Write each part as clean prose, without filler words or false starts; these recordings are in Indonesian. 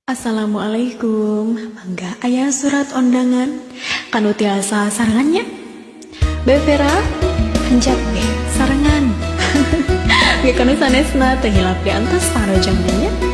Assalamualaikum, mangga aya surat undangan kanu tiasa sarangannya. Bevera, hanjak be sarangan. Ge kanu sanesna teu hilap di antos parojongna.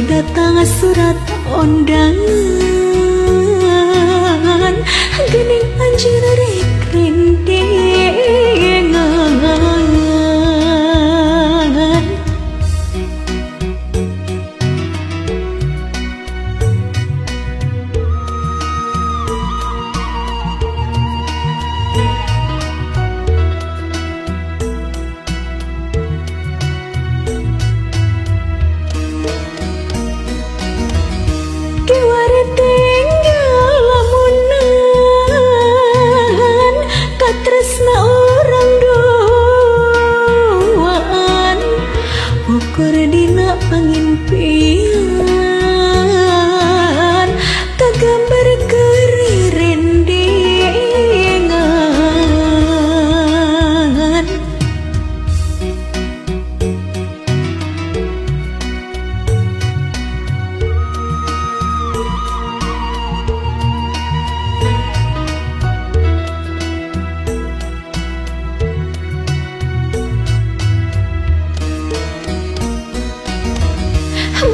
Datang surat undangan gening anjeun rek rindengan. Ukur dina pangimpian kagambar kerirendengan.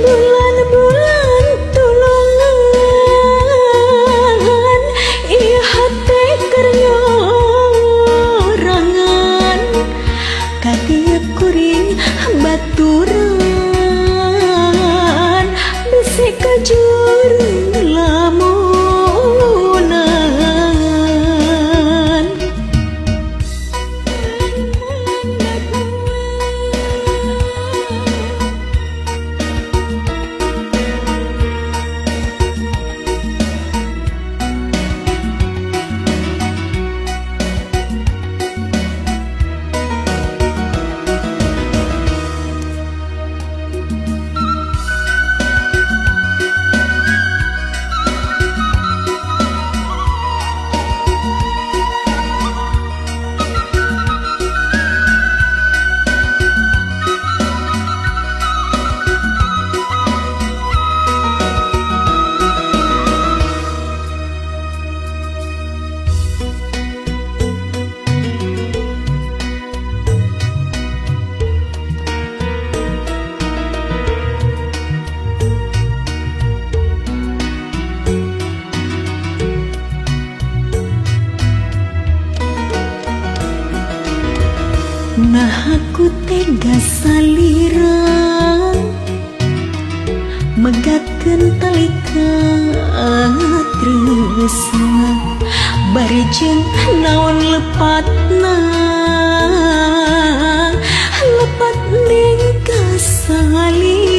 Bulan-bulan tulungan ieu hate keur nyorangan ka dieu kuring baturan bisi kajur lamunan. Nah aku tega salira megatkeun talika tresna bari jeung naon lepatna lepat ning ka salira.